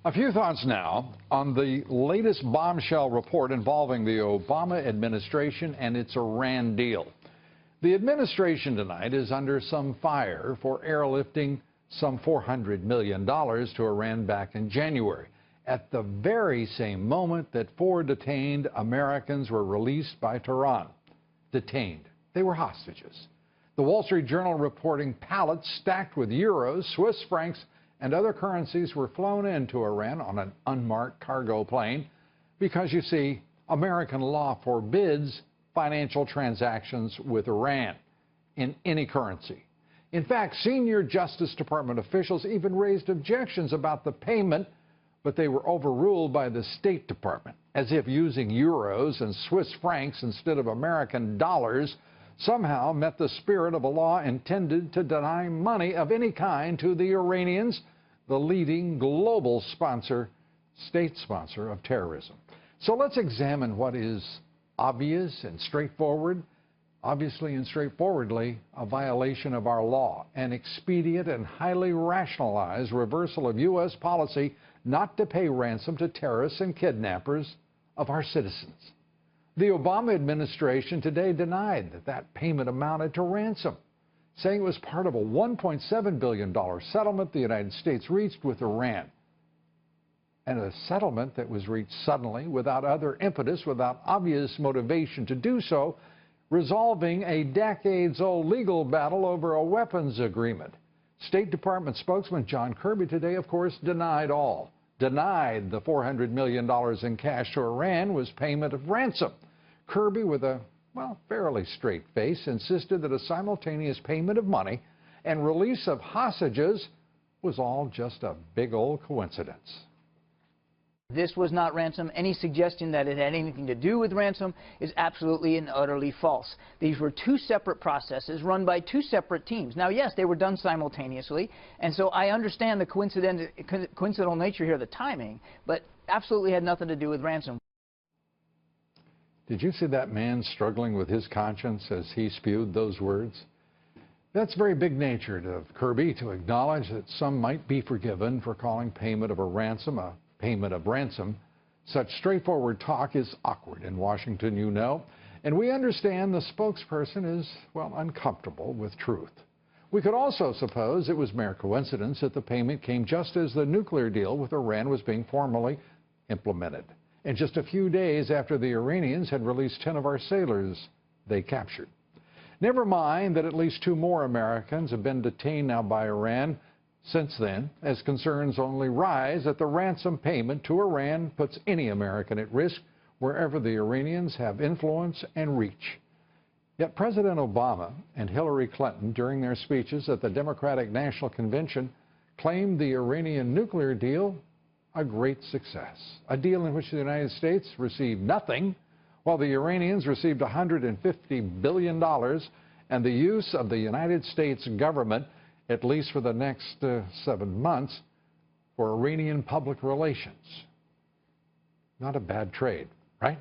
A few thoughts now on the latest bombshell report involving the Obama administration and its Iran deal. The administration tonight is under some fire for airlifting some $400 million to Iran back in January, at the very same moment that 4 detained Americans were released by Tehran. Detained. They were hostages. The Wall Street Journal reporting pallets stacked with euros, Swiss francs, and other currencies were flown into Iran on an unmarked cargo plane because, you see, American law forbids financial transactions with Iran in any currency. In fact, senior Justice Department officials even raised objections about the payment, but they were overruled by the State Department, as if using euros and Swiss francs instead of American dollars somehow met the spirit of a law intended to deny money of any kind to the Iranians, the leading global state sponsor of terrorism. So let's examine what is obvious and straightforward, obviously and straightforwardly a violation of our law, an expedient and highly rationalized reversal of U.S. policy not to pay ransom to terrorists and kidnappers of our citizens. The Obama administration today denied that payment amounted to ransom, saying it was part of a $1.7 billion settlement the United States reached with Iran. And a settlement that was reached suddenly, without other impetus, without obvious motivation to do so, resolving a decades-old legal battle over a weapons agreement. State Department spokesman John Kirby today, of course, denied all. Denied the $400 million in cash to Iran was payment of ransom. Kirby, with a, fairly straight face, insisted that a simultaneous payment of money and release of hostages was all just a big old coincidence. This was not ransom. Any suggestion that it had anything to do with ransom is absolutely and utterly false. These were 2 separate processes run by 2 separate teams. Now, yes, they were done simultaneously, and so I understand the coincidental nature here, the timing, but absolutely had nothing to do with ransom. Did you see that man struggling with his conscience as he spewed those words? That's very big-natured of Kirby to acknowledge that some might be forgiven for calling payment of a payment of ransom. Such straightforward talk is awkward in Washington, you know, and we understand the spokesperson is, uncomfortable with truth. We could also suppose it was mere coincidence that the payment came just as the nuclear deal with Iran was being formally implemented, and just a few days after the Iranians had released 10 of our sailors they captured. Never mind that at least 2 more Americans have been detained now by Iran since then, as concerns only rise that the ransom payment to Iran puts any American at risk wherever the Iranians have influence and reach. Yet President Obama and Hillary Clinton, during their speeches at the Democratic National Convention, claimed the Iranian nuclear deal a great success, a deal in which the United States received nothing, while the Iranians received $150 billion, and the use of the United States government, at least for the next 7 months, for Iranian public relations. Not a bad trade, right?